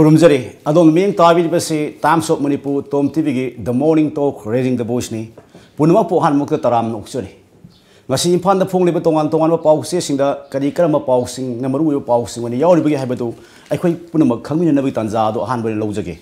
Kurumjari, adon ming tabi basi Times of Manipur TOMTV gi The Morning Talk Raising the Voice ni punama po han mukta taram nuksuri. Ngasi impan da phong liba tongan tongan ma pause singda kadi karama pausing na maru yo pausing wani yaw libagi habatu aikhoi punama khangmin na bi tanja do han bari lojage.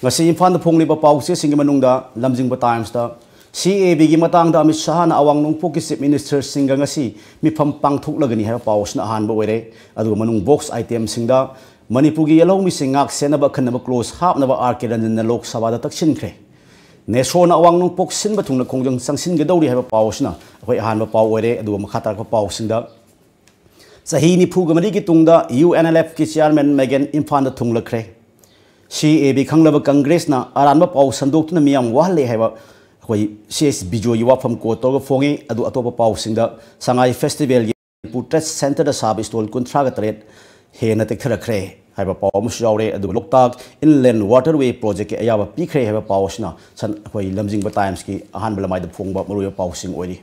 Ngasi impan da phong liba pause singi manungda lamjingba times da CAB gi matang da Amit Shah na awang nung po ki Chief Minister singa ngasi mi pham pangthuk lagani ha paus na han ba were adu manung box item singda Manipuri yellow missing ak senaba kanaba close half naba arcade na Lok Sabha da taksin kre. Neso na awang nung pok sin batung na kongjang sangsin gadauri haba paus na akoy han ba paw were adu makhatar ko pausin da. Sahi ni phu gamari ki tungda UNLF ki chairman Megan Infan da thungla kre. CAB khanglaba Congress na aran ba paw sandok na miyam wahle haba akoy CS Bijo yuwa pham ko to ga fongi adu atopa pausin da Sangai Festival gi Putres Center da sab stall kuntra ga tret Hena tekthara kre haiba pawmus yaure adu Loktak Inland Waterway Project ke ayaba pikre haiba pawsna san khoi lamjingba times ki ahan belamai da phongba maruya pawsing oiri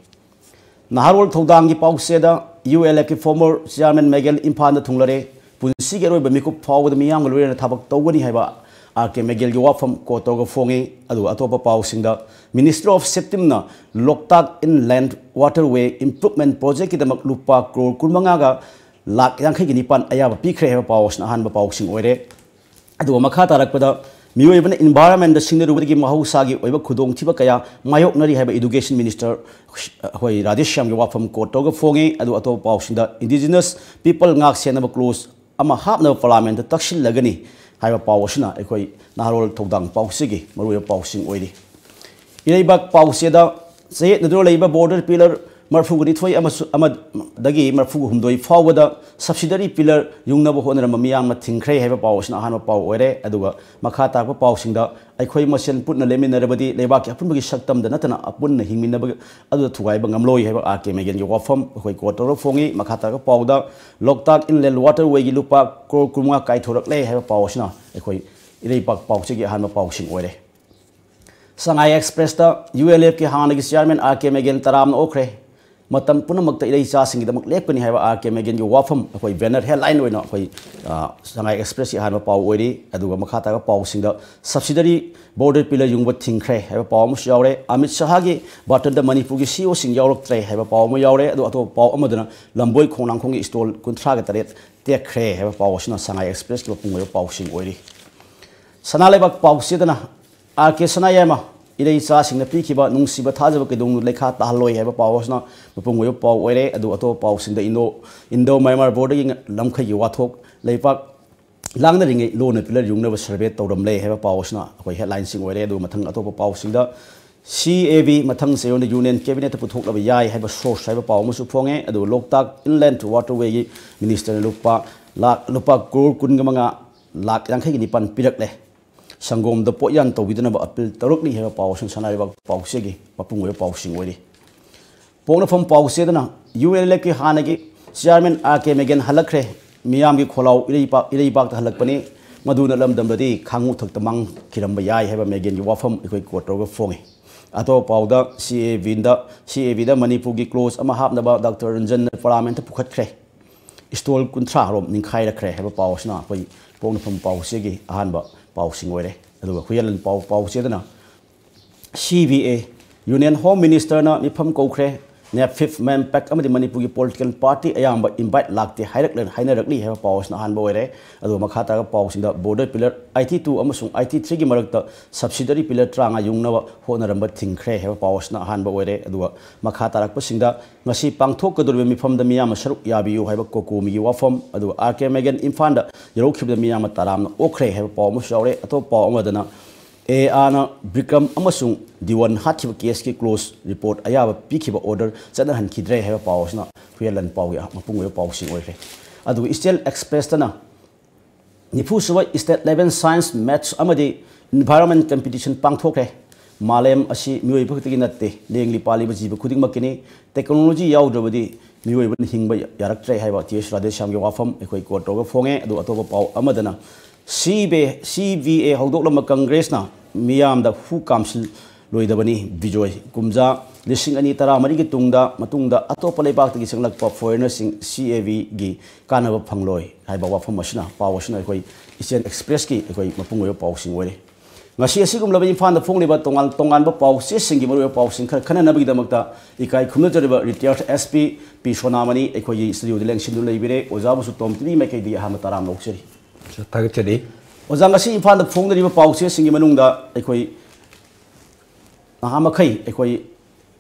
naharol thodang gi pawse da ULF ki former chairman Megal Impan da thunglare punsi ge roiba mikup phawda miyang lore na thabak tawani haiba RK Megal gi wafam ko to ga fongi adu atopa pawsing da Minister of Septemna Loktak Inland Waterway Improvement Project ki damak lupa crore kurmanga ga Lak yang kaya gini pan ayah berpikir heba paus na han berpausing oire. Aduh makha tarak pada miwe benda environment da singner ubedi mahu sagi oiba kudong tiba kaya mayok nari heba education minister hoi Radhesham ge wafam ko toga fongi aduh atau pausing da indigenous people ngak sian na close ama hap na parliament taksil lagani heba paus na ekoi naharol thodang pausigi maru pausing oire. Ilai bak pause da sayet na dro leiba border pillar Marfu gani thoi ama dagi marfu humdoi fawada subsidiary pillar yungna bo honara mamiyang ma thingkhre heba paus na han paw oire aduga makha ta pa pausing da aikhoi masen putna lemin rabadi leba ki apun bagi saktam da natana apun na hingmin na adu thugai ba ngamloi heba RK Megan gi wafam khoi ko to fongi makha ta ka pawda Loktak Inland Waterway gi lupa ko kurma kai thorak le heba paus na aikhoi irei pak pawse gi han ma pausing oire Sangai Express da ULF ki han gi chairman RK Megan taram na okre matam punamakta ilai cha singi damak lekpani haiba RK Megan gi wafam akoi banner headline oina akoi Sangai Express hi hanba paw oiri aduga makhata ga paw singda subsidiary border pillar yungba thingkhre haiba paw mus yaure Amit Shah gi batan da Manipur gi CEO sing yaurok tre haiba paw mu yaure adu ato paw amadana lamboi khonang khongi stall kunthra ga taret tekkhre haiba paw sina Sangai Express gi pungo paw sing oiri sanalebak paw sidana RK Sanayama ilai cha singna pikhiba nungsiba thajaba ke dong lekha tahloi heba pawsna mapungoi paw oire adu ato paw singda Indo Myanmar border gi lamkhai gi wathok leipak langna ringai lona pillar yungna ba survey tawram le heba pawsna akoi headline sing oire adu mathang ato paw singda CAB mathang seyon union cabinet puthok laba yai heba source heba paw musu phonge adu Loktak Inland Waterway gi minister lupa crore kun gamanga lak yang khai gi pan pirak le Sangom da poyan to widana ba appeal taruk ni heba pawsing sanai ba pawse gi papungoi pawsing oiri pongna phom pawse dana ULF ki hanagi chairman RK Megan halakre miyam gi kholau irei pak ta halakpani maduna lamdam dadi khangu thak tamang khiram ba yai heba Megan gi wafam ikoi quarter ga fongi ato pawda CAB da Manipur gi close ama hap na ba Dr. Ranjan parliament pukhat kre stol kunthra rom ningkhai rakre heba pawsna koi pongna phom pawse gi ahan ba pausing oire aduga khuyalan pause dana CBA Union Home Minister na mifam kokre ne fifth man pack amadi Manipur gi political party ayamba invite lakte hairakli heba paus na hanba oire aduga makhata ga pausing da border pillar IT2 amasung IT3 gi marakta subsidiary pillar tranga yungna honaramba thingkhre heba paus na hanba oire aduga makhata rak pasingda ngasi pangthok kadurbe mifam da miyam saruk yabiu heba kokomi gi wafam aduga RK Megan infanda yarokhiba miyam taram okre heba paus yaure ato paw amadana ana Bikram amasung diwan hathiba case ki close report ayaba pikhiba order chana han khidre heba pawsna khuyalan paw ya mapungoi pawsing oire adu Eastern Express tana nifu suwa state level science maths amadi environment competition pangthokre malem asi mioi bhakti natte lengli pali ba jiba khuding makini technology yaudrabadi mioi ban hingba yaraktre haiba TS Radhesham ge wafam ekoi quarter ga fonge adu atoba paw amadana CVA haldok lama Congress na miyam da fu council loidabani Bijoy kumja लिसिंग अनी तरा मरी की तुंगदा अतोप लेबाक की संगलप फॉरेनरसिंग CAV की कानब फंगलोय HYBE वाफम मसिना पावसना अखोई eastern express की अखोई मपुंग पाउसिंग ओरे ngasi asigumlaba imphal da phongliba tongan ba pause singi maru pause khar khana nabi damakta ikai khumna jariba retired SP P Sonamini ekhoi studio dileng sindu leibire ojabu su TOMTV mai kai di ha mataram lokseri thag chedi oja ngasi imphal da phongriba pause singi manungda ekhoi aha makhai ekhoi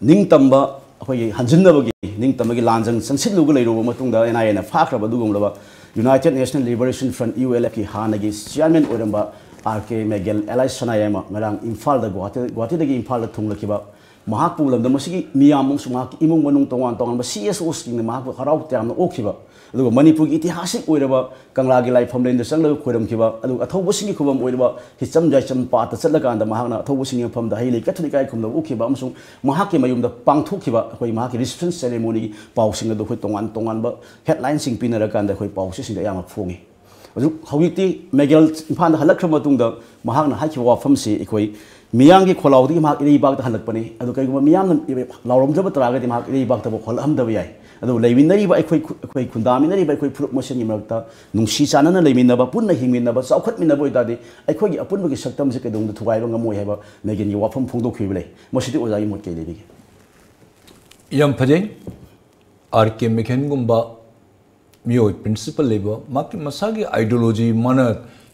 ningtamba ekhoi hanjinnabagi ningtambagi lanjang sansit lugu leiru matungda NIA na phakraba dugumlaba United National Liberation Front ULF ki hanagi chairman oramba RK Megel Allies Sanayama ngarang Imphal da Guwahati dagi Imphal da thunglakhiba mahak pulam da masigi miyamung sumak imung manung tongan ba CSOs king mahak harau tyamna okhiba aduga Manipur gi itihasik oiraba kangla gi lai famlen da sangla khoiram khiba aduga athobu singi khubam oiraba hicham jaisam pa ta chatlakan da mahak na athobu singi pham da hailei kathuli kai khumda okhiba amsung mahak ki mayum da pangthokhiba khoi mahak ki reception ceremony gi pausing da khoi tongan ba headline sing pinara kan da khoi pause sing da yama phongi हौजिक्ति मेगल Imphal हलक्र मतुंगदा महागना हाइखि वाफमसि इखोई मियांगी खोलाउदी महाग इरिबाग हलकपने अदु कइगुम मियाम लाउरमजब तरागदि महाग इरिबाग तब खोलहमदब याय अदु लेमिनरिबा इखोई खुंदामिनरिबा इखोई फुरुप मसनि मरक्ता नुंसी चानना लेमिनबा पुन्ना हिंमिनबा चौखतमिनबा ओइदादि इखोई अपुनबगी सक्तमसे कदुंग थुगाइबा ngमोय हाइबा मेगेनगी वाफम फोंदोखिबले मसिदि ओजाई मोट केलेबि यम फजे R K मेखेनगुंबा मियोय principal लेबो माकी मसागी ideology मन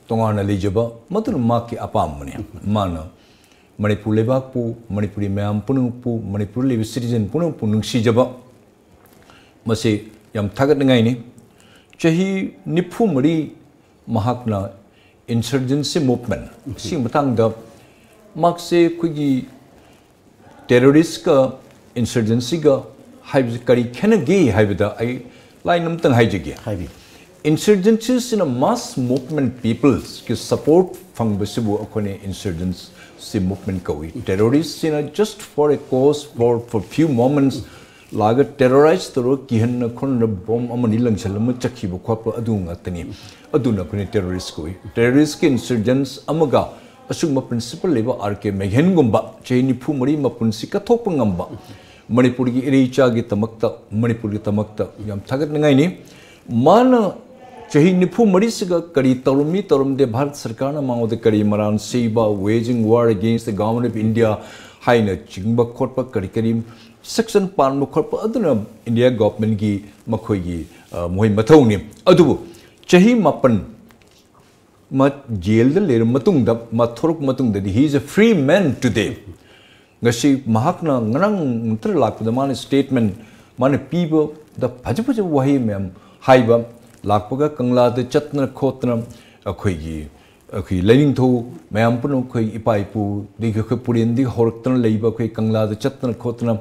तोंगाना लेजबा मतुन माकी अपाम मने मान मणिपुर लेबाक पु मणिपुरी मैम पुनु पु मणिपुर लेबि सिटीजन पुनु पु नुंसीजबा मसे यम थागतनगाइनि चही निफु मरी महाकना इंसर्जेंसी मूवमेंट सी मतंगदा माकसे खुगी टेररिस्ट का इंसर्जेंसी का हाइब करी खेनगे हाइबदा आई line नमतंग हाइजगे insurgencies in a mass movement peoples ki support fang bisibu akone insurgency movement kawi terrorists in a just for a cause for few moments laga terrorize toro kihan na khon bomb amani langchalam chakhi bu khop adunga tani aduna kone terrorist kawi terrorist ki insurgents amaga asugma principle leba RK Meghen gumba chaini phu mari mapunsi ka thok ngamba Manipur की इरेचा की तमक्ता मणिपुर की तमक्ता यम थगत नंगाई नि मान चही निफु मरीसगा करी तरुमी तरुमदे भारत सरकार ना मांगोदे करी मरान सेबा waging war against the government of India हाइना चिंगबा खोटपा करी सेक्शन पान खोटपा अदुना इंडिया गवर्नमेंट की मखोई मोहि मथौनि अदुबु चही मापन मत जेल द लेर मतुंगदा मथोरक मतुंगदा he is a free man today गसी महाकना ngरang मुत्र लाकपदा माने स्टेटमेंट माने पीबो द फजफज वही मैम हाइबा लाकपगा कंगला द चतन खोतना अखोइगी अखि लेनिंग थो मैम पुनो खोइ इपाइपु दिख खो पुरिन दि होरक्तन लेबा खोइ कंगला द चतन खोतना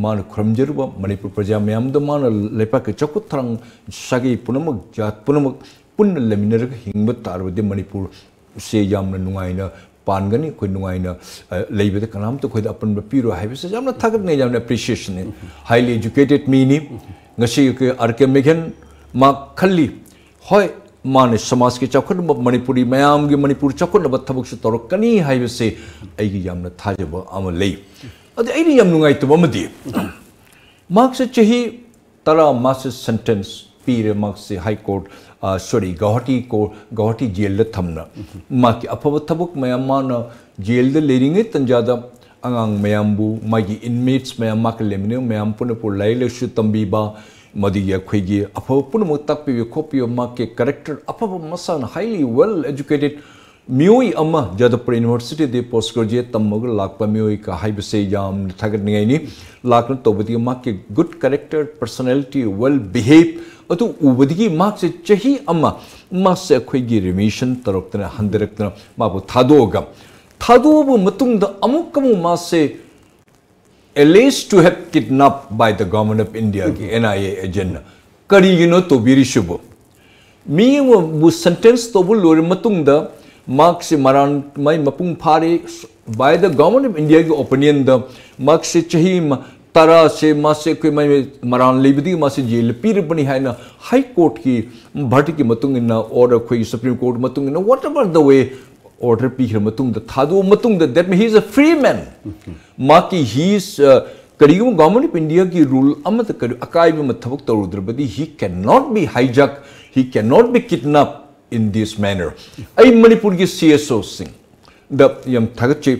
मान खरमजरुबा मणिपुर प्रजा मैम द मान लेपा के चकुथरंग सगी पुनमक जात पुनमक पुन लेमिनर हिंब तारबदि मणिपुर से यामना नुंगाइना पानगनी कोई नुआइना लेबे कनाम तो कोई अपन पीरो हाइबे से जामना थागत नहीं जामना एप्रिशिएशन है हाईली एजुकेटेड मीनी ngasi के RK Meghen मा खल्ली होय माने समाज के चौखट मणिपुरी मयाम के मणिपुर चौखट नब थबक से तोरकनी हाइबे से आइगी यामना थाजब अम लई अदे आइनी याम नुंगाइ तो बमदी मार्क से चही तरा मास सेंटेंस पीरे मार्क से high court sorry Gauhati jail थमना माकी अफब थबक मयाम माना जेल लेरिंगे तंजादा अंगांग मयामबु मागी इनमेट्स मयाम माक लेमिने मयाम पुन पुर लाइलेसु तंबीबा मदी अखोइगी अफब पुन मु तकपि खोपि माके कैरेक्टर अफब मसान हाईली वेल एजुकेटेड मियोई अमा जादवपुर यूनिवर्सिटी दे पोस्ट ग्रेजुएट तमग लाकपा मियोई का हाइबसे याम थगनियाइनी लाकन तोबदी माके good character personality well behave अतु उबदी माक से चही अमा मासे अखोइगी रिमिशन तरक्तना हंदरक्तना माबु थादोबु मतुंग द अमुकमु मासे alleged to have kidnapped by the government of India की NIA agent करीगिनो तो बिरिशुबो मी वो sentence तो वो लोरे मतुंग द मार्क से मरान माई मपुंग फारे by the government of India की opinion द मार्क से चही तरा से मासे कोई माई मरान लेबदी मासे जेल पीर बनी है ना हाई कोर्ट की भर्ती की मतुंग ना और कोई सुप्रीम कोर्ट मतुंग ना whatever the way order पीर मतुंग द थादो मतुंग द that means he is a free man माकी he is करीगुम गवर्नमेंट ऑफ इंडिया की रूल अमत करी अकाई में थबक तौरुद्रबदी he can not be hijack he can not be kidnap in this manner आई मणिपुर की सीएसओ सिंह द यम थगचे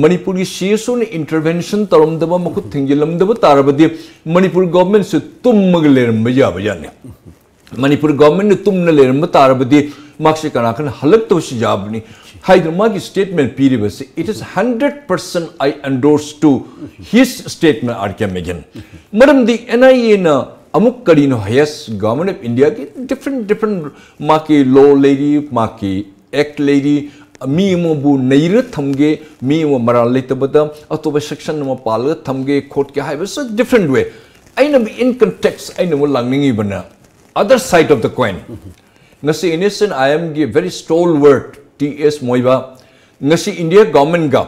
मणिपुर की सीएसओ ने इंटरवेंशन तौरमदबा मखुत थिंगिलमदबा तारबदी मणिपुर गवर्नमेंट से तुमग लेरम याबा याने मणिपुर गवर्नमेंट ने तुमने लेरम तारबदी मार्क्स कनाकन हलक तो जाबनी हाइदमा की स्टेटमेंट पीरी बस it is 100% I endorse to his statement आरके मेगन मरम दी एनआईए ना अमुक करीनो हैस गवर्नमेंट ऑफ इंडिया की डिफरेंट मा की लॉ लेडी मा की एक्ट लेडी मी मोबु नैर थमगे मी मो मराल लेतबदा अतोबा सेक्शन नमा पाल थमगे खोट के हाइबस डिफरेंट वे आइना बी इन कंटेक्स्ट आइना मो लांगनिंगी बना other side of the coin ngasi innocent I am gi very stalwart TS Moiba ngasi India government ga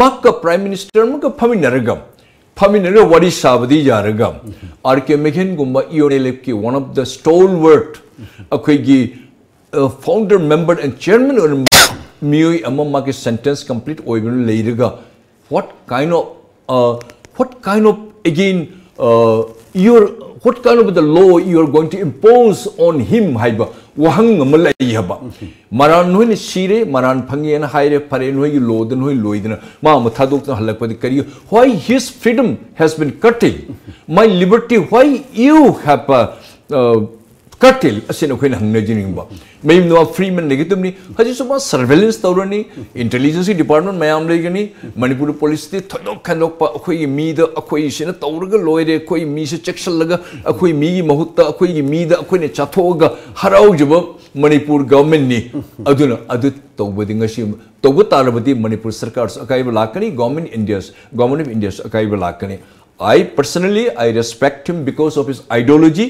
makka prime minister makka phaminaraga wari sabadi yaraga RK Mekhen gumba EONLF ki one of the stalwart akhoi gi founder member and chairman or mioi amma ma ki sentence complete oibun leiraga what kind of again what kind of the law you are going to impose on him haiba wahang malai haba maran noi ne sire maran phangi na haire pare noi gi law den hoi loidna ma mathadok na halakpadi kari why his freedom has been curtailed my liberty why you have curtail asin khoi na hangna jiningba mayim no free man negative ni haji suma surveillance tawrani intelligence department mayam legani manipur police ti thodok khanok pa khoi mi da khoi sina tawraga loire khoi mi se checkshal laga khoi mi gi mahutta khoi gi mi da khoi ne chathoga harau jiba manipur government ni aduna adu tawbadi ngasi tawba tarabadi manipur sarkar akai balakani government of India's akai balakani I personally respect him because of his ideology.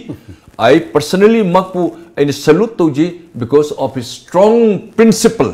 I personally makpu I salute toji because of his strong principle.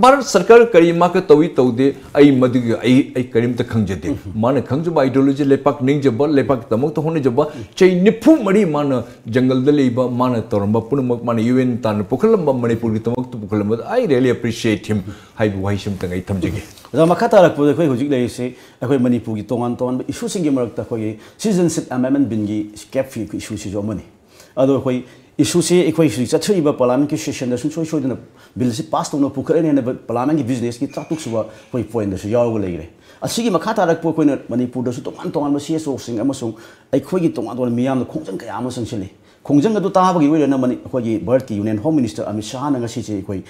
Bharat Sarkar karima ka tawi tawde ai madu ai karim ta khangjade mana khangjaba ideology lepak ning jaba lepak tamok to hone jaba chai nipu mari mana jungle da leiba mana toramba punamak mana UN tan pukhalamba manipur ki tamok to pukhalamba I really appreciate him hai waishim tangai thamjage da makata rak pu khoi hojik lei se khoi manipur ki tongan issue sing gi marak ta khoi citizenship amendment bin gi cap fee issue si jo mani ado khoi issue se ekhoi si chathriba parliament ki session da sun choi choi dana bill se pass tona pukhare ne parliament ki business ki chatuk suba khoi point da su yaw ga leire asigi makata rak pu khoi na manipur da su tongan ma CSO sing amasung ekhoi gi tongan miyam da khongjang kaya ama sangchili khongjang adu ta ba gi wei na mani khoi gi bharat ki union home minister Amit Shah na ngasi che khoi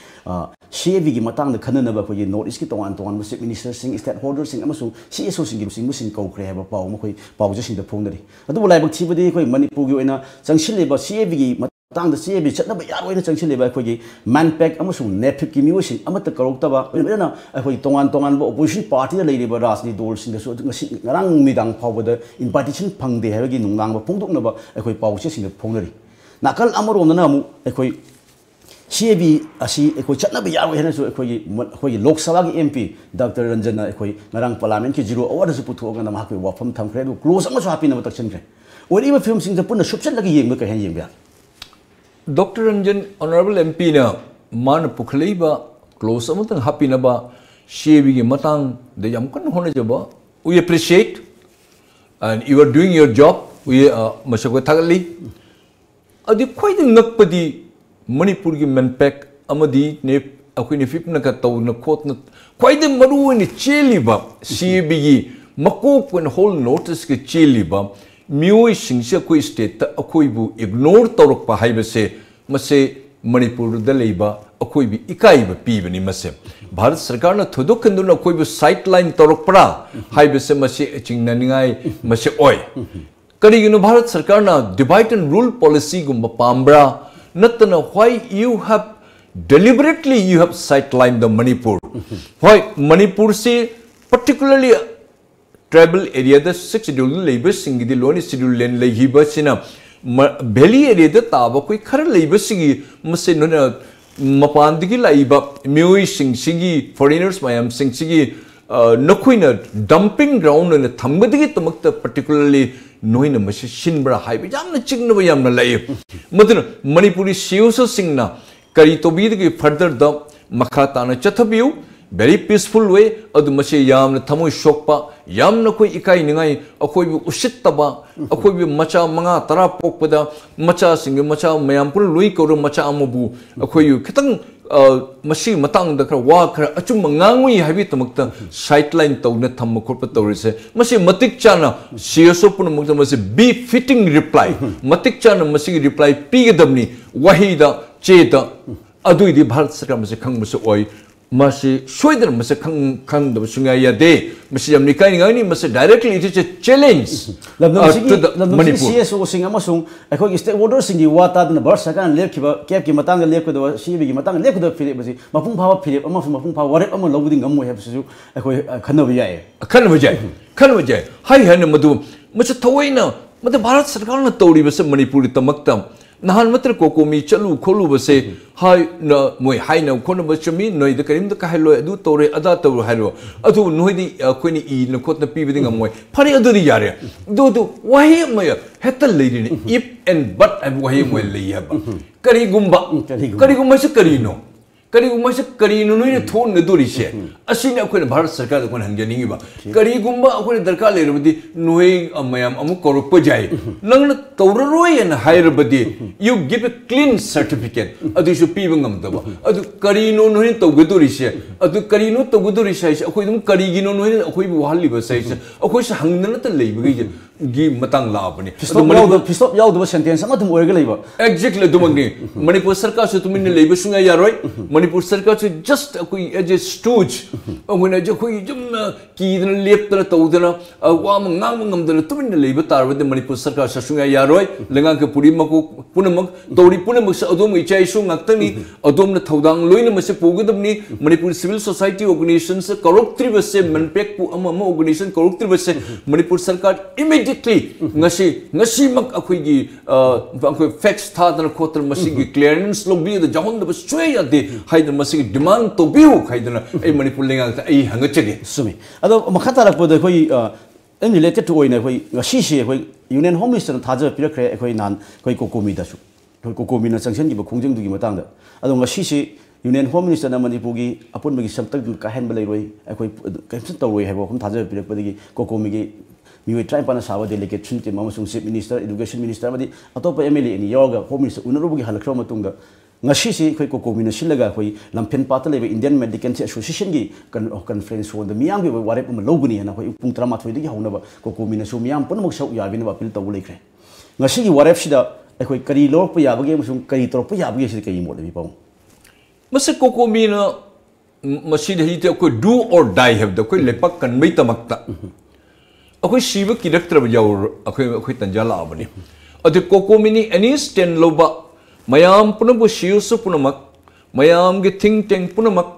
CAV gi matang da khanana ba khoi north east ki tongan ma chief minister sing stakeholder sing amasung CSO sing gi sing kau khre ba paw ma khoi paw je sing da phong da ri adu lai bak thibadi khoi manipur gi oina changchili ba CAV gi matang da CAV chatna ba yar oina changchili ba khoi gi manpack amasung nephic ki miwo sing amata karok ta ba oina khoi tongan ba opposition party da leiri ba rajni dol sing da so ngasi ngarang midang paw ba da invitation phangde ha gi nungang ba phongdok na ba khoi paw che sing da phong da ri nakal amarom na mu khoi CAB asi khoi chatna ba yar oina so khoi Lok Sabha gi MP Dr. Ranjan na khoi ngarang parliament ki zero award su putho ga na ma khoi wafam tham khre du close ama so happy na tak chen khre ori ba film sing da pun subchan lagi yeng ba ka hen yeng ba Dr. Ranjan honorable MP na man pukhlei ba close ama tang happy na ba CAB gi matang de yam kan hone jaba we appreciate and you are doing your job we masako thagali adi khoi ding nakpadi Manipur ki manpack amadi ne akoi ne fip na ka taw na khot na khoi de maru ni cheli ba CAB gi makok when whole notice ke cheli ba mioi singse koi state ta akoi bu ignore torok pa haiba se mase Manipur da leiba akoi bi ikai ba pi bani mase Bharat Sarkar na thodok kandu na akoi bu sideline torok pra haiba se mase chingna ningai mase oi kari gino Bharat Sarkar na divide and rule policy gumba pambra Natana, why you have deliberately sidelined the Manipur? Why Manipur say particularly tribal area the 6 scheduled labor singi the lone scheduled len lahiba sina belly area the taba koi khar labor singi mase no mapandigi laiba mioi singi foreigners mayam singi nakuina dumping ground and thambadigi tamakta particularly noina masi shinbra haiba yamna chingna ba yamna lai maduna manipuri siusa singna kari tobid gi further the makha tana chathabiu very peaceful way adu masi yamna thamoi sokpa yamna koi ikai ningai akoi bu usittaba akoi bu macha manga tara pokpada macha sing macha mayam pun lui ko macha amubu akoi khitang masi matang da khra wa khra achum ngangui habi tamakta sideline tawna tham khotpa tawrise masi matik chana CSO pun mukta masi be fitting reply matik chana masi reply pigadamni wahida cheta adui di bharat sarkar masi khang masi oi masi soider masi khang da sunga ya de masi amni kai ngani masi directly it is a challenge to the Manipur CSO sing amasung akhoi stakeholders sing wata na bharat sarkar lekhiba cap ki matang lekko CB ki matang lekko philip masi mapung phawa philip ama mapung phawa warep ama lobudi ngamoi habisu akhoi khanabi yai hai han madu masi thawaina madu bharat sarkar na tawri base Manipur tamaktam nahan matra kokomi chalu kholu base hai na moi hai na khona bachami noi da karim da kahlo adu tore ada tawru hailo adu noi di khoini I na khotna pi biding amoi phari adu di yare do wahi maya hetal leidini if and but and wahi moi lei haba kari gumba se karino se karino noi na thon na dori se asina khoi bharat sarkar da kon hangani ba kari gumba khoi darkar le rabdi noi amayam amu korok jai nang na tawroi and hairabadi you give a clean certificate adu should be ngam da ba adu karino noi tawgadori se adu karino tawgadori sai akhoi dum karigino noi akhoi bu halli ba sai akhoi sa hangna ta lei ba gi matang la bani stop yaw da sentence ama dum orga leiba exactly dumangni Manipur sarkar su tumin leiba sunga yaroi Manipur sarkar su just akoi as a stooge when I akoi jum ki dana lep dana tawdana wa ngang ngamdana tumin leiba tarwa de Manipur sarkar sa sunga yaroi lengang ke puri maku punamak tori punamak sa adom ichai su ngaktani adom na thaudang loina mase pogadamni Manipur civil society organizations korok tribase manpek pu ama organization korok tribase Manipur sarkar immediately ngasi mak akoi gi akoi facts tha dana khotar masi gi clearance lobby da jahon da sway ade haidana masi demand to biu haidana ai Manipur lenga ta ai hangachege sumi ado makhata rakpo da koi in related to oina koi ngasi si koi union home minister thaja pirakre koi nan koi kokomi da su koi kokomi na sanction gi ba khongjeng du gi matang da ado ngasi si union home minister na Manipur gi apun bagi samtak ka hen ba leiroi koi kaimsan tawoi haibo khum thaja pirak ba gi kokomi gi miwe try pana sawa delegate chunte mamasung chief minister education minister madi atopa MLA ni yoga home minister unarugi halakro matunga ngasi si khoi kokomi na silaga khoi lampen pata lebe Indian Medical Association gi conference on the miyang gi warep um lobuni na khoi pung trama thoi digi hauna ba kokomi na su miyang pon mok sau yabin ba pil taw lekre ngasi gi warep sida khoi kari lok pa yabage musung kari torok pa yabage si kai mo lebi pau mase kokomi na masi de hite ko do or die have the khoi lepak kan mai tamakta akoi shiva kiraktra yaw akoi tanjala abani adu kokomini any stand loba mayam punabu shiusu punamak mayam ge think tank punamak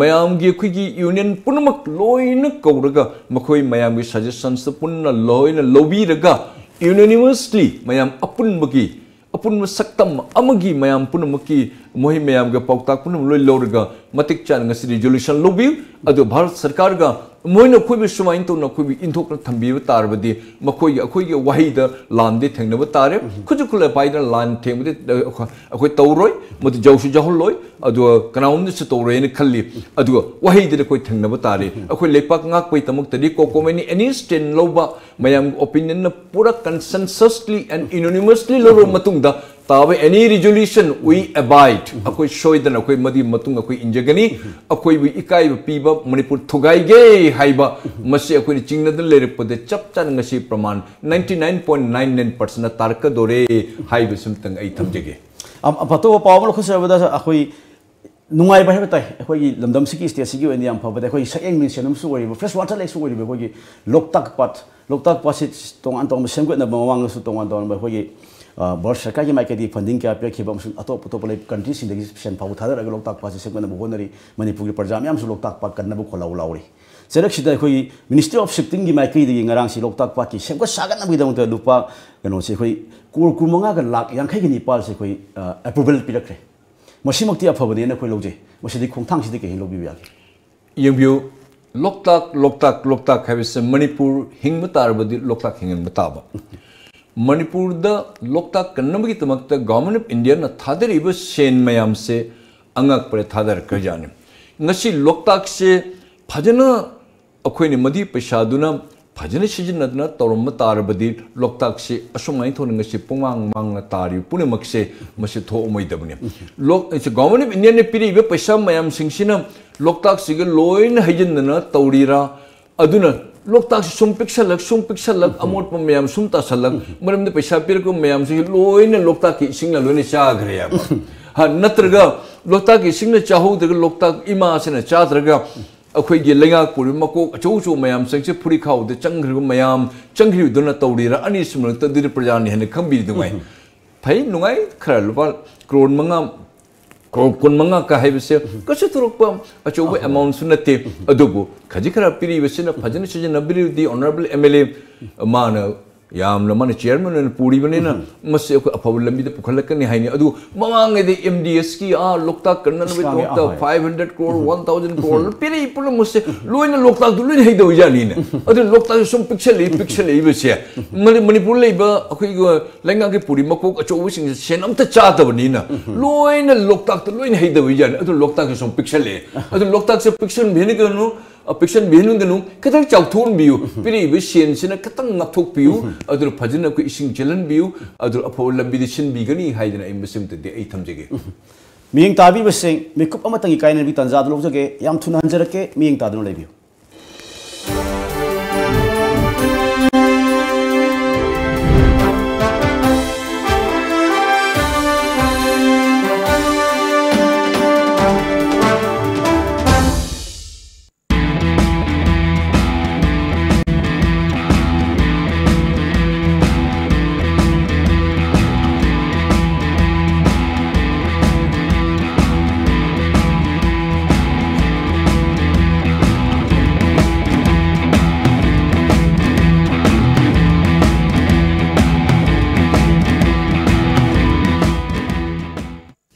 mayam ge khigi union punamak loina kauraga makoi mayam ge suggestions punna loina lobby raga unanimously mayam apun bagi apun saktam amagi mayam punamaki mohi mayam ge pautak punam loi loraga matik chan ngasi resolution lobby adu bharat sarkar ga moina khoibi sumain to na khoibi inthok na thambi tarbadi makoi akhoi ge wahida lande thengnaba tare khujukula paida lan themde akhoi tawroi madu jawsu jahol loi adu kanaum ni tawroi ni khalli adu wahida koi thengnaba tare akhoi lepak ngak pai tamuk tadi kokomeni any stand loba mayam opinion na pura consensusly and unanimously loro matungda tabe any resolution we abide akoi shoidan akoi madi matung akoi injagani akoi bi ikai piba Manipur thugai ge haiba masi akoi chingna dal lerepode chap chan ngasi praman 99.99% tarka dore haiba sumtang ai thamjege apato pawmal khosabada akoi nungai ba hebatai akoi lamdam siki state sigi wen yam phawada akoi sayeng min senum su wori fresh water lake su wori ba akoi loktak pat sit tong an tong semgot na bawang su tong an tong ba akoi bor sarkar ki maikadi funding kya pya khibam sun atop le country sin degi sen phaw thadar ag loktak pa se sekna bohonari Manipur ki parjam yam su loktak pa kanna bu kholau lauri serak sida khoi ministry of shifting gi maikadi gi ngarang si loktak pa ki semko sagan na bidang ta lupa gano se khoi kur manga ga lak yang khai gi nipal se khoi approval pirakre masimukti afabani na khoi loje masidi khongthang sidi ke lobi ya yengbiu loktak habis Manipur hingma tarbadi loktak hingen bataba Manipur da loktak kannamagi tamakta government of India na thadar iba sen mayam se angak pare thadar karjane ngasi loktak se phajana akhoi ni madi paisa duna phajana sijinadna torom tarabadi loktak se asumai thon ngasi pungwang mangna tari punemak se masi tho moi dabni lok government of India ne piri be paisa mayam singsina loktak se ge loin hajinna tawrira aduna loktak sum pixelak amot pa mayam sum ta salak maram de paisa pir ko mayam se loin loktak ki singla loin cha gre ya ha natraga loktak ki singna chaho de loktak ima se na cha traga akhoi ge lenga puri mako achou chou mayam sangse phuri khau de changri mayam changri duna tawrira ani simrak ta dir prajan hene khambi dungai phai nungai khara lupa kron manga kun manga ka haibse kasu turukpa achou amount sunate adubu khaji khara piri besina phajana sijana biri di honorable MLA mana yamna mana chairman and puri banena mas apaw lambi de pukhalakani haini adu mamang de MDS ki loktak kanna with 500 crore 1000 crore piri pula musse loina loktak du loina heido jani ne adu loktak sum pixel ibse manipur leiba akhoi lenga ke puri makok acho sing sen amta cha ta bani na loina loktak loina heido jani adu loktak sum pixel adu loktak se pixel bheni kanu Apekshan bihinun ganu katang chawthun biu piri be sien sina katang ngapthok biu adur phajina ko ising chelan biu adur apho lambi de sin bigani haidina imbesim te ai thamjege miyeng tabi beseng mikup amatangi kaina bi tanza dlo jage yam thun hanjarake miyeng tadno lebiu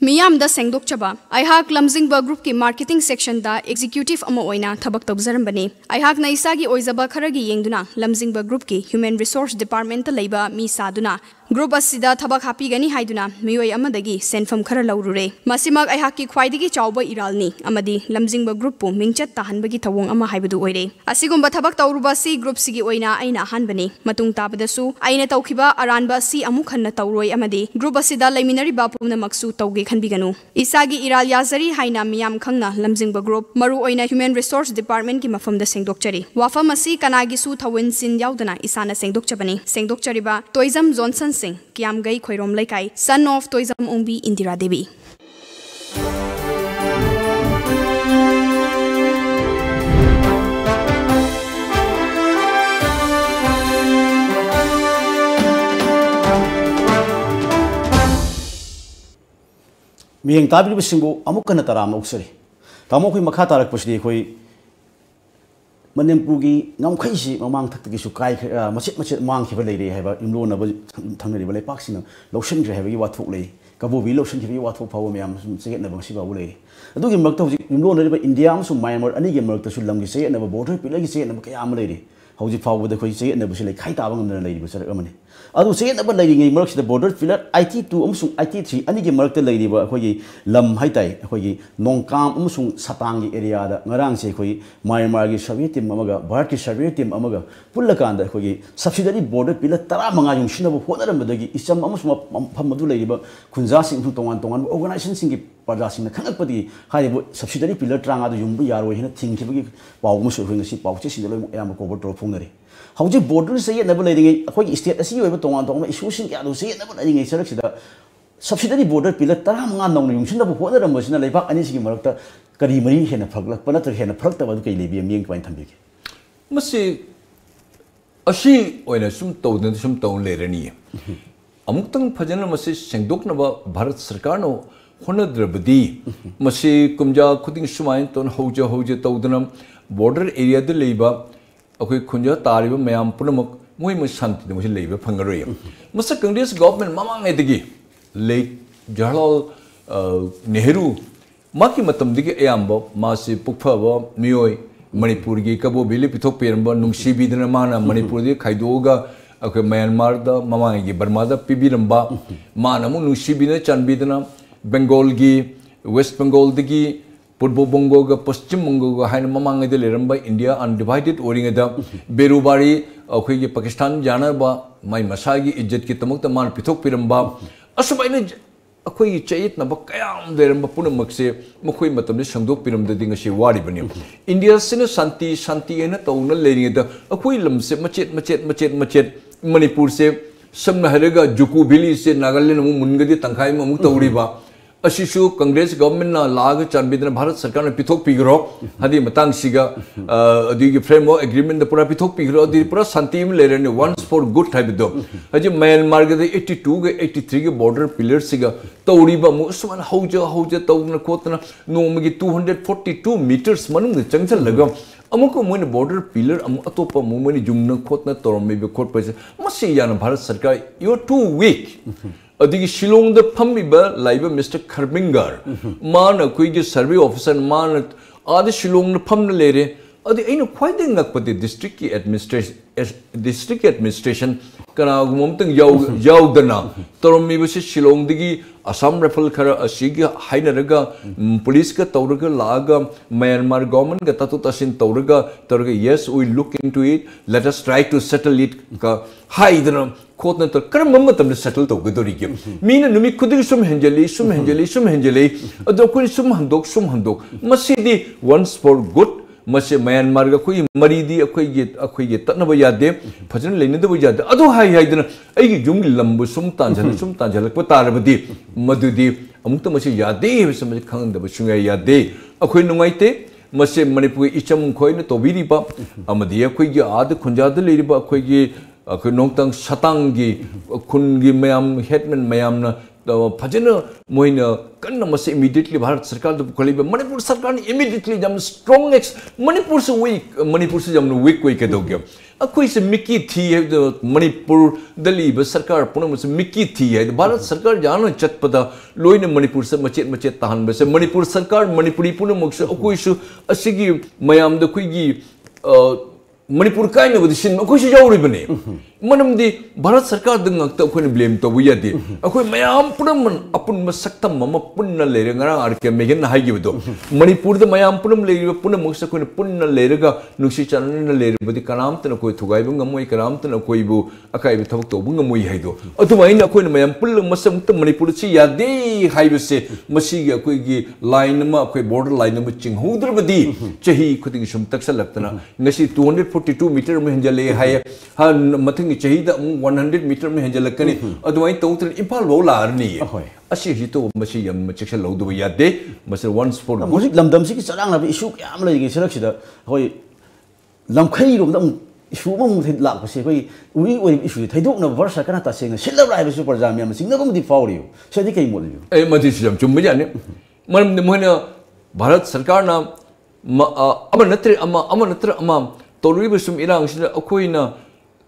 मियाम दा सेंगदोक चबा आइहाक लमजिंगबा group की marketing section दा executive अमा ओइना थबक तबजरम आइहाक ना इसागी ओइजबा खरगी येंगदुना लमजिंगबा group की human resource department लेबा मी सादुना group असिदा थबक हापीगनी हाइदुना मियोय अमदगी सेनफम खर लौरुरे मसिमक आइहाक की ख्वाइदगी चावबा इरालनी अमदी लमजिंगबा ग्रुप पु मिंगचत ताहनबगी थवोंग अमा हाइबदु ओइरे असिगुंबा थबक तौरुबा सी ग्रुप सिगी ओइना आइना हानबनी मतुंग ताबदसु आइना तौखिबा अरानबा सी अमु खन्ना तौरोय अमदी ग्रुप असिदा लेमिनरिबा पुमनमक्सु तौगे खनबिगनु इसागी इराल याजरी हाइना मियाम खंगना लमजिंगबा ग्रुप मरु ओइना ह्यूमन रिसोर्स डिपार्टमेंट की मफमदा सेंगदोकचरी वाफम असि कनागिसु थविन सिन याउदना इसाना सेंगदोकचबनी सेंगदोकचरीबा तोइजम जॉनसन सिंह कियाम गई खोइरोम लेकाई सन ऑफ तोइजम ओंबी इंदिरा देवी मियंग ताबी सिंगो अमुकन तराम उक्सरी तामो कोई मखा तारक पसदी कोई मनिपुर की नमखैसी ममांग थक्तगी सुकाय मचित मचित मांग खिबा लेरे हैबा इमलोनब थंगरिबा लेपाक्सिना लोशन हैबगी वाथोक ले कबोबी लोशन खिबी वाथोक फाव मैम सेगेटना बंसिबाबु लेरे अदुगी मरक्ता हुजि इमलोनरिबा इंडिया अमसु म्यांमार अनिगे मरक्ता सु लमगी सेगेटना बॉर्डर पिलगी सेगेटना कयाम लेरे हौजि फावबदा खोइ सेगेटना बसि ले खाइ ताबा ngमना लेरिबा सरक अमने अदु सेगेटना लेरिङै मरक्सिदा बॉर्डर पिलर IT2 अमसु IT3 अनिगे मरक्ता लेरिबा खोइ लम हाइताइ खोइ नोंकाम अमसु सतांगी एरिया दा ngरang से खोइ म्यांमार की सर्वे टीम अमगा भारत की सर्वे टीम अमगा पुल्लकांदा खोइ सब्सिडरी बॉर्डर पिलर 15 युंसिनबो होनरमदगी इचम अमसु फमदु लेरिबा खुंजा सिंह तोंगान तोंगान ऑर्गेनाइजेशन सिंह की प्रजा सिंह खंगपदी हाइबो सब्सिडरी पिलर 30 दा युंबु यारो हिना थिंखिबगी पावगमसु होइंगसी पावचे सिंह लोइ याम कोबर तोर फोंगरे हौजे बॉर्डर से येनबो लेरिङै अखोइ स्टेट असि होइबो तोंगान तोंगान इशू सिंह यादो से येनबो लेरिङै सरक्सिदा सब्सिडरी बॉर्डर पिलर 15 नौन युंसिनबो होनरमबसिना लेबाक अनिसिगी मरक्ता करी मरी हेना फरकलक पनत्र हेना फरकतबदु कै लेबि मियंग पाइन थंबिगे मसे अशी ओइना सुम तौदन सुम तौन लेरनी अमुक्तंग फजन मसे सेंगदोकनबा भारत सरकार नो होनद्रबदी मसे कुमजा खुदिंग सुमाइन तोन हौजे तौदनम बॉर्डर एरिया दे लेबा अखोइ खुंजा तारिबा मयाम पुनमक मोइ म शांति मसे लेबा फंगरोय मसे कांग्रेस गवर्नमेंट ममांग एदगी लेक जवाहरलाल नेहरू माकी मतम दिगे एयाम्बो मासे पुखफबो मियोय मणिपुर की कबो बिले पिथोक पेरंबो नुंगसीबीदना माना मणिपुर दे खाइदोगा अखोइ म्यांमार दा ममांग की बर्मा दा पिबिरंबा माना मु नुंगसीबीना चानबीदना बंगाल की वेस्ट बंगाल दगी Purbo Bongo ga Paschim Bongo ga haina mamang de leramba India undivided oring da Berubari akhoi gi Pakistan jana ba mai masagi ijjat ki tamuk taman pithok piramba asubaina akhoi chait na ba kayam deramba punamakse makhoi matamne sangdok piramda ding se wari bani India sina shanti ena tawna lering da akhoi lamse machet Manipur se samna haraga Juku Valley se Nagaland mu mungadi tangkhai mu tawri ba Ashishu Congress government na lag chanbidna Bharat Sarkar na pithok pigro hadi matang siga adi framework agreement da pura pithok pigro adi pura shanti me le rene once for good type do haji Myanmar ga 82 ga 83 ga border pillar siga tawri ba mu usman hauja tawna khotna nomagi 242 meters manung da changchal laga amuko moine border pillar amu atopa mu moine jumna khotna torme be khot pa masi yana Bharat Sarkar you are too weak Adigi Shillong the Pambiba, Liba Mr. Karbingar, Man, a quick survey officer, Man, Adi Shillong the Pam lady, Adi ain't quite enough for the district administration, Kanagumting Yaudana, Toromibusi Shillong Digi, Assam Rifle Kara, Ashiga, Hainaraga, Police Tauraga, Laga, Myanmar government, Gatatutashin Tauraga, yes, we look into it, let us try to settle it. Haidra, quote not a Karamamatam settled to Gudoriki. Mean and Numi could sum Hengeli, a docun sum handok, Masidi once for good. Masih Myanmar ga koi maridi akoi tanabaya Pajan Lene the Vujad. Ado high hidden a jung lumbu sum tanjal patarabadi Madudi Amutamashi Yade, some kind of Shunga Yade. A queen Numaite, Masih Manipuri Icham coin to Viriba, Amadia Quigi Ad Kunjada Liriba Quigi, a Kunongtang Shatangi, Kungi Mayam, Hetman Mayamna. Pajana Moina Kanamasi immediately Bharat Sarkar the Kaliba Manipur Sarkar immediately jam strong Manipur's weak Manipur's jam weak adogam. A quiz Mickey T the Manipur the Liba Sarkar Punamus Mickey T the Bharat Sarkar Jana Chatpada Loina Manipur Machet Tahan Bes Manipur Sarkar Manipuri Punamox Okuishu Asigi Mayam the Quigi Manipur kind of the Shin Okushi Ribane. Manam the Bharat Sarkar the Nakta blame to Wiyadi. A quick Mayam Punam upon Masakta Mama Punna Leranga Arca Megan Hagido. Manipur the Mayam Punam Lady Punamosa Punna Lerga, Nushichan Lair, but the Karamtan of Koitugabunga Moy Karamtan of Koibu, Akai Tokto Bungamui Haido. Otumaina Queen Mayam Pulam Masam Manipurci Yade Haibese, Masiga Quigi, line border line of Ching Hudra Chehi Kutingshum Taxalaptana, Nashi 242 meter Menjale higher, Mating Chahida 100 meter Menjalakani, otherwise total impal rolla arni. Ashito Masiam Machel Lodo Yade, Master once for music Lamdam Sarang issue Amla selection. Hoi Lamkai of them issue hit luck. We will issue. I don't know verse I cannot sing a shell of super jam, sing the default you. So they came with you. A Matisham Chumbian. Madam the Mona Bharat Sarkarna Amanatri Amanatra Amam, Toribusum Irang, Okoina.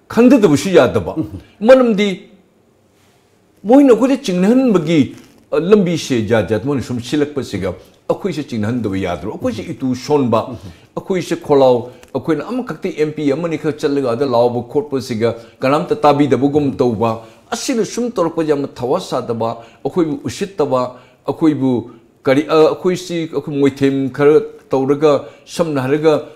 Kanda the Bushia daba. Manam di Moina good chinhan bagi Lambi she jajat one from Shilak Pasiga, a quish chinhan the Yadro, a quish itu Shonba, a quish Kolau, a queen Amakati MP, a Monica Chalaga, the Laubo Court Pasiga, Ganamta Tabi the Bugum Toba, a Sil Shum Torpajam Tawasa daba, a quibu Ushitaba, a quibu Kari a quisi, a Moitim Karat. Tauraga, some Naraga,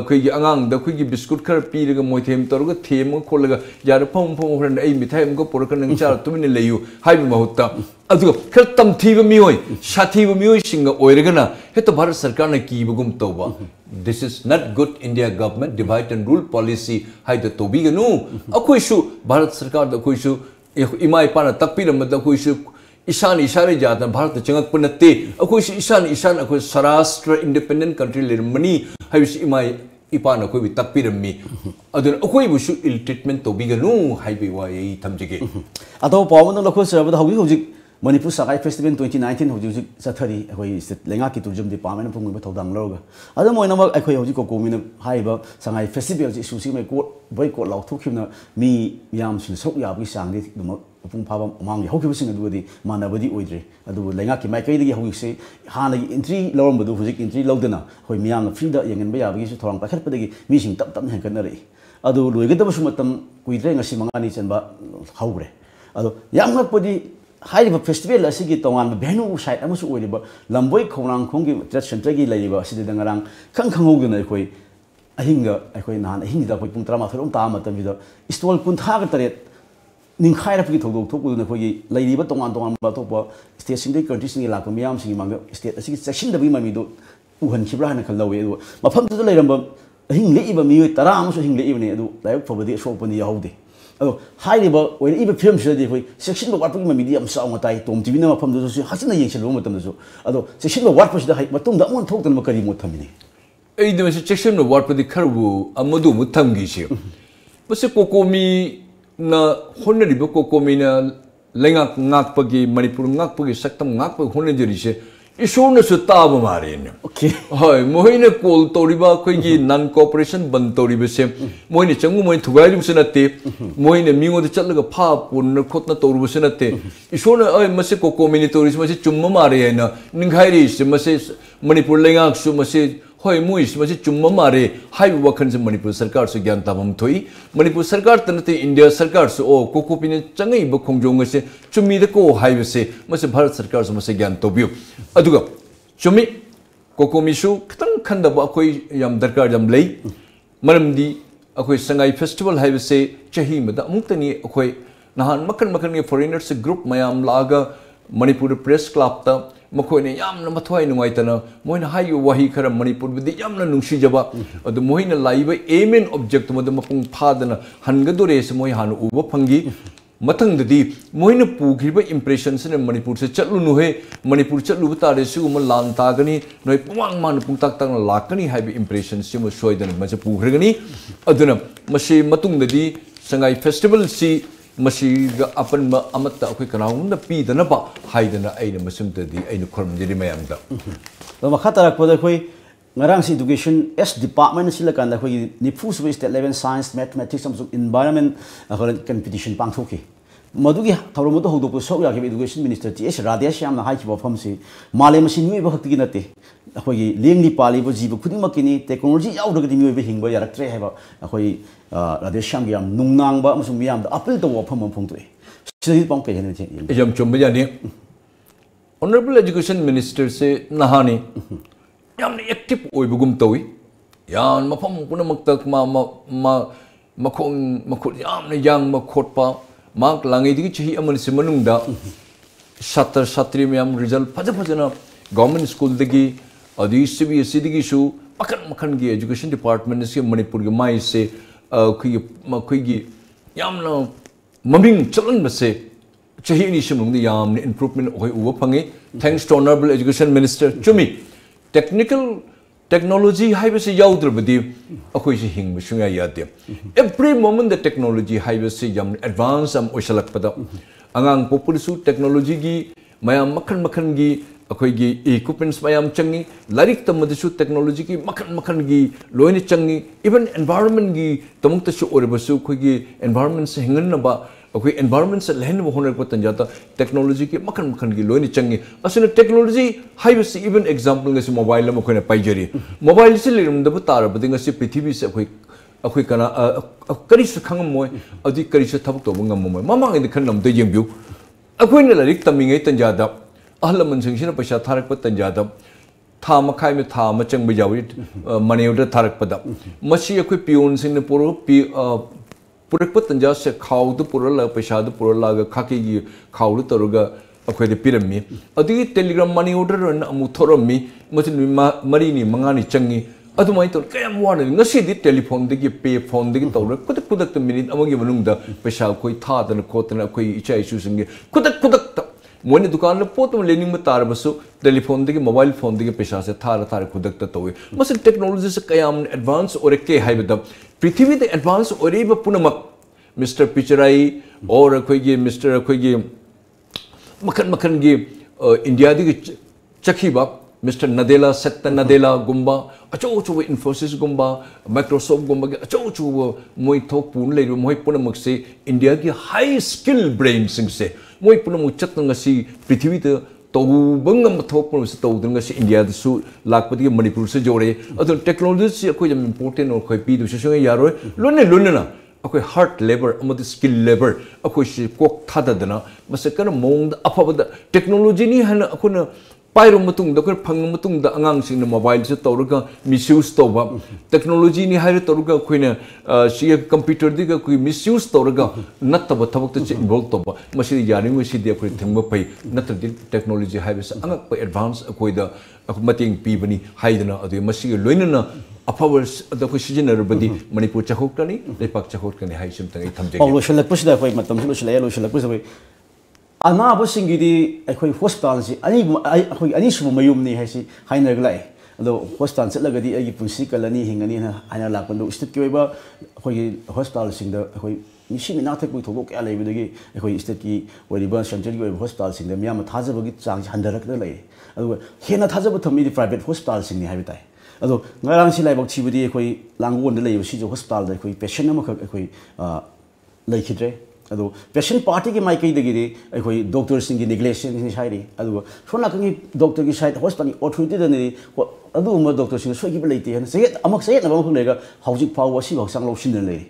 Quigi Angang, the Quigi Biscuit Carpi, Moitim, Torga, Tim, Colega, Yarapom, and Amy Time, go Porcan and Char, to Minilayu, Hibimota. Adu, Kertam TV Mui, Shati Mui, Shinga, Oregana, Hetabar Sarkana Kibugum Toba. This is not good India government, divide and rule policy, hide the Tobiga no. A Quishu, Bharat Sarkar, the Quishu, Imai Pana Tapiram, the Quishu. Ishan Jatan Bharat Changak Punate, a quish Ishan, a quish Sarastra independent country, Lermani, Havish Imai Ipana, with Tapirami. Other Okoibushu ill treatment to bigger no, Hibi Tamjiki. Although Pawan Locus, how we Manipur Sakai Festival 2019, who use Saturday, who is the Lengaki to Jum Department from Witodang Loga. Other Moinama, Equojico Communal Hiber, Sangai Festival, Susi may boycott Law took him me Yams, Soya, we sang it. Among Hokusing and Woody, Manabadi Udri, and the Langaki, my Kadi, who say, Hana in 3 Lorm, but in 3 Lodena, who me on the Frida, young and Baya, we should talk about Pedi, missing Taptan and Canary. Although we get the Sumatam, we drink a Simangani and Haure. Although young body हाइरिबा festival असिगी तोंगान भेनु site अमसु ओइरिबा लंबोई खोनांग खोंगी trade centre गी लैरिबा असिदि दंगरांग खंग खंगौगना अखोई अहिंगा अखोई नान अहिंगिदा अखोई पुंग 13 ता मतमिदा स्टॉल 53 निंखाइरपगी थौदोक थोपुदुना अखोई लैरिबा तोंगान तोंगान बातोपा स्टेट सिंग कंट्रीज सिंग लाको मियाम सिंग मांग स्टेट असिगी सेक्शन दबी ममिदो उहनखिब्रा हन खललवे दो मफमदुदा लैरंबा अहिंग लेइबा मियोय 10 अमसु अहिंग लेइबने अदु लाइक फबदि सोपनि याहौदे अदो हाइरिबा ओइरिबा फिल्म सिदि अखोई सेक्शन बा वाटपगी ममिदि यम साउंग ताई तोम टीवी ना मफमदुसु हसिना येंगसेलबो मतमदुसु अदो सेक्शन बा वाटपसिदा हाइ मतुंग दा अमन थोक्तन करी मो थमिनि एइदि मसे सेक्शन बा वाटपदि खरबु अमदु मु थमगिसे मसे कोकोमी ना होनरिबा कोकोमी ना लेंगाक ngakpagi Manipur ngakpagi saktam ngakpagi honjeriसे ईश्वर से ताब मारे ने हाय मोहिने कॉल तोड़ीबा कोई की नॉन कोऑपरेशन बंद तोड़ीबे से मोहिने चंगु मोहिने थुगाइलु से नते मोहिने मिंगो दे चलगा फा पुन खोतना तोड़बो से नते ईश्वर ने अय मसे को कम्युनिटी मसे चुम्मा मारे है ना निंगाइरी से मसे मणिपुर लेंगाक सु मसे होय मुइस मसे चुम्मा मारे हाय वखन से मणिपुर सरकार से ज्ञान ताबम थोई मणिपुर सरकार तनते इंडिया सरकार से ओ कोकोपिने चंगई ब खोंजोंग से चुम्मी दे को हाय से मसे भारत सरकार से मसे ज्ञान तोबियो अदुगा चुम्मी कोकोमिसु खतंग खंदब अखोई यम दरकार यम लई मरमदी अखोई संगाई फेस्टिवल हाय से चही मदा अमुक्तनी अखोई नहान मखन मखन के फॉरेनर्स ग्रुप मयाम लागा मणिपुर प्रेस क्लब ता मखोइने यामना मथवाई नुंगाइतना मोइना हायु वही खरा मणिपुर बिदि यामना नुंसीजबा अदु मोइना लाइबा एम एन ऑब्जेक्ट मद मपुंग फादना हनगदोरे से मोइ हानु उबा फंगी मथंगदि मोइना पुगिबा इंप्रेशन से मणिपुर से चलुनु हे मणिपुर चलु तारे सिगुम लान तागनी नोइ पुवांग मान पुंगताक तांग लाकनी हाइबे इंप्रेशन से मो सोइदन मसे पुग्रगनी अदुना मसे मतुंगदि संगाई फेस्टिवल सी मसीगा अपन अमत अखोई कनाउंद पीदनबा हाइदना आइना मसुमतदि आइना खरमजरि मयामदा तो मखा तरकपदा अखोई ngarang si education S department sila kan da khoi nifu sub state level science mathematics amsuk environment competition pangthoki madugi thawromo to hodo ko sok ya ke education minister TS Radheshyam na hai ki bofam si malem si nui ba khakti nate akhoi lengli pali bo jiba khuding makini technology yaw da gi nui ba hingba yaraktre hai ba akhoi Radheshyam gi am nungnang ba amsuk miyam da appeal to wofam am phongtoi sidi pang pe hen the jam chomba yani honorable education minister se nahani यामने active ओइबगुम तोई यान मफम पुनमक्तक मखोट यामने यांग मखोटपा माक लांगेदिगी चही अमन से मनुंगदा छात्र छात्री मयाम result फजना government school दगी अदि CBSE दगी सु मखन मखन की एजुकेशन डिपार्टमेंट से मणिपुर के माइ से खई यामना ममिंग चलन बसे चही नि सिमुंगदि यामने इंप्रूवमेंट होय उब फंगे thanks to honourable education minister चुमी टेक्निकल टेक्नोलॉजी हाइवे से याउद्रबदी अखोई से हिंग सुया यादे एवरी मोमेंट द टेक्नोलॉजी हाइवे से यम एडवांस हम ओइसलकपदा अंगांग पॉपुलसु टेक्नोलॉजी गी मयाम मखन मखन गी अखोई गी इक्विपमेंट्स मयाम चंगी लारिक तमदसु टेक्नोलॉजी की मखन मखन गी लोइने चंगी इवन एनवायरनमेंट गी तमुक्तसु ओरबसु खोई गी एनवायरनमेंट से हिंगनबा अखोई एनवायरनमेंट से लहन होनर को तंजाता टेक्नोलॉजी की मखन मखन की लोइने चंगी असने टेक्नोलॉजी हाइवे से इवन एग्जांपल गसे मोबाइल म खोने पाइजरी मोबाइल से लिरमदब तारबदि गसे पृथ्वी से अखोई कना करिस खंगम मोय अदि करिस थबक तो बंगम मोय ममांग इन खनम दे येंब्यु अखोइने लारिक तमिङै तंजादा अहलमन सिंगसिना पैसा थारक तंजादा था मखाई में था मचंग बजावी मनेउडर थारक पदा मसी अखोई पियोन सिंह ने पुरो पुरक तंजा से खाउद पुरल पैसा पुरल खाकी खाउद तौरगा अखोई पीरमी अदगी टेलीग्राम मनी ऑर्डर अमु थोरमी मचिन मरीनी मंगानी चंगी अदुमाई तो कयम वान ngasi टेलीफोन दगी पे फोन दगी तौर कुदक कुदक मिनिट अमगी मनुंगदा पैसा कोई थादन खोतन कोई इचा इशू संगे कुदक कुदक मोने दुकान पोत लेनिंग में तारबसु टेलीफोन दगी मोबाइल फोन दगी पैसा से थार खुदक तौवे मसिन टेक्नोलॉजी से कयाम एडवांस और के हाइबद पृथ्वी दे एडवांस ओरेब पुनमक मिस्टर पिचराई और अखोई मिस्टर अखोई मखन मखन गी इंडिया दगी चखीबा मिस्टर नदेला सत्य नदेला गुम्बा अचो अचो इन्फोसिस गुम्बा माइक्रोसॉफ्ट गुम्बा के अचो अचो मोई थोक पुन ले मोई पुनमक से इंडिया की हाई स्किल ब्रेन सिंग से मोई पुनमक चतंगसी पृथ्वी ते तौबंगम थोक से तौदंगसी इंडिया दसु लाकपति मणिपुर से जोड़े अदो टेक्नोलॉजी से अखोई जम इंपोर्टेंट और खोई पी दुसे यारोय लोने लोनेना अखोई हार्ट लेबर अमद स्किल लेबर अखोई से कोक थाददना मसे कर मोंग अफबद टेक्नोलॉजी नि हन अखोना पाइरो मतुंग द कर फंग मतुंग द अंगांग सिंग मोबाइल से तौरगा मिसयूज तौबा टेक्नोलॉजी नि हाइर तौरगा खोइना सी कंप्यूटर दिग कोई मिसयूज तौरगा नत्तब थबक त इन्वॉल्व तौबा मसी यानि मसी दे कोई थंग पई नत्र टेक्नोलॉजी हाइबस अंगक प एडवांस कोई द मतिंग पीबनी हाइदना अदु मसी लोइनना अफवर्स द कोई सिजनरबदी मणिपुर चखोकनी लेपाक चखोकनी हाइ सिम तंग थमजे औ लोशलक पुसदा कोई मतम लोशले लोशलक पुसबे अनाब सिंगिदी अखोई हॉस्पिटल से अखोई अनि सुब मयुमनी हैसी हाइनरग लाए अदो हॉस्पिटल चलगदी अगी पुंसी कलनी हिंगनी हाइना लापन स्टेट की ओइबा अखोई हॉस्पिटल सिंग द अखोई मिसी मिनाथक पुइ थोबो क्या लेबदगी अखोई स्टेट की ओरिबा सेंटर की ओइबा हॉस्पिटल सिंग द मियाम थाजबगी चांग हंदरक द लई अदो हेना थाजब थमी प्राइवेट हॉस्पिटल सिंग नि हाइबताई अदो ngarang si laibok chibudi अखोई लांगोन द लई si जो हॉस्पिटल द अखोई पेशेंट अमखक अखोई लैखिद्रे अदो पेशेंट पार्टी के माइकई दगिरी अखोई डॉक्टर सिंग की नेग्लेक्शन नि साइरी अदो सोना कंगी डॉक्टर की साइड हॉस्पिटल ऑथोरिटी दनि अदो उम डॉक्टर सिंग सोगी बलैते हन से अमक से नबम फुलेगा हौजिक फाव वसी हौसांग लौसिन लैरी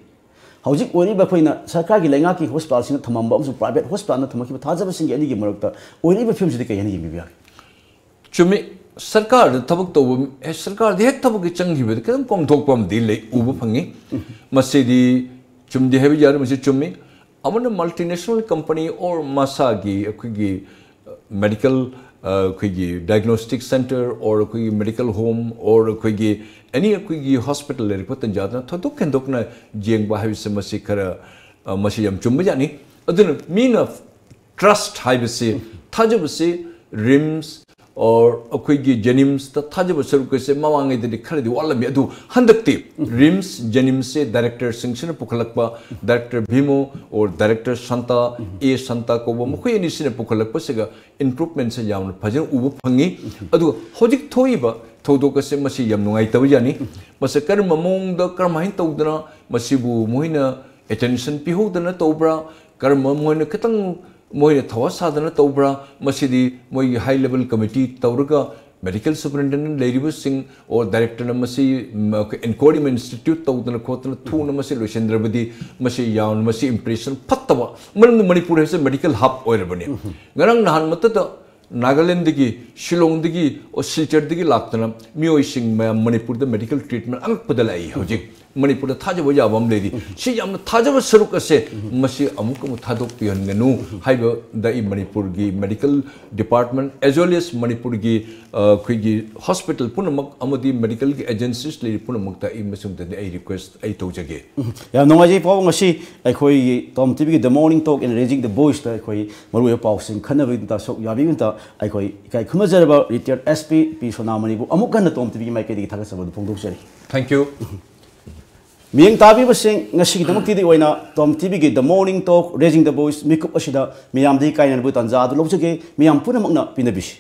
हौजिक ओरिबा खोइना सरकार की लेंगा की हॉस्पिटल सिंग थमम बम प्राइवेट हॉस्पिटल न थमकी थाजब सिंग एनी की मरकता ओरिबा फिल्म से कई हनी बिबिया चुमे सरकार थबक तो सरकार दे हेक थबक चंगी बे कदम कोंगथोकपम दिले उब फंगी मसेदी चुमदे हेबि जार मसे चुमे अमन मल्टीनेशनल कंपनी और मसागी अखगी मेडिकल अखगी डायग्नोस्टिक सेंटर और अखगी मेडिकल होम और अखगी एनी अखगी हॉस्पिटल ले पतन जादना थदुक केंदोकना जेंगबा हाइसे मसे खरा मसे यम चुम जानी अदन मीन ऑफ ट्रस्ट हाइबसे थाजबसे रिम्स और अखगी जेनिम्स त थाजब सरुक से मवांगे दि खरदि वालमी अदु हंदक्ति रिम्स जेनिम्स से डायरेक्टर सिंगसन पुखलकपा डायरेक्टर भीमो और डायरेक्टर संता ए संता को मखोय नि सिने पुखलकपा सेगा इम्प्रूवमेंट से यावन फजन उब फंगी अदु होजिक थोइबा थोदोक से मसी यम नुंगाइ तब जानी मसे कर ममोंग द करमाइन तौदना मसीबु मोहिना अटेंशन पिहोदना तौब्रा कर्म मोहिना खतंग मोहिने थवा साधना तौब्रा मसीदी मोई हाई लेवल कमिटी तौरगा मेडिकल सुपरिटेंडेंट लेरिबु सिंह और डायरेक्टर मसी एनकोडिंग इंस्टीट्यूट तौदना खोतना थून मसी लोसेंद्रबदी मसी यावन मसी इंप्रेशन फत्तवा मरम मणिपुर है मेडिकल हब ओइरबनी गरंग नहान मतत नागालैंड की शिलोंग की और सिलचर की लातना मियोई सिंह मणिपुर मेडिकल ट्रीटमेंट अंगपद लाई हजिक मणिपुर थाजब याबम लेदी सी याम थाजब सरुक असे मसी अमुक अमु थादोक पिहनगनु हाइब द मणिपुर की medical department as well as Manipur की खुगी हॉस्पिटल पुनमक अमदी मेडिकल की एजेंसीज ले पुनमक ता इ मसुम द आई रिक्वेस्ट आई तोजगे या नोंगाजी पाव ngasi अखोई टॉम टीवी की द morning talk in raising the voice ता अखोई मरुय पाव सिंग खनबि ता सो याबि ता अखोई इकाई खमजरबा रिटायर्ड एसपी पी सोनामणि बु अमुक गन टॉम टीवी की माइके दी थागसबद फोंदोकसरी थैंक यू मियंग ताबी बसिंग ngasi की दमक ती ओइना टॉम टीवी की द morning talk raising the voice मिकुप असिदा मियाम दी काइनन बु तंजा दु लोजगे मियाम पुनमकना पिनबिस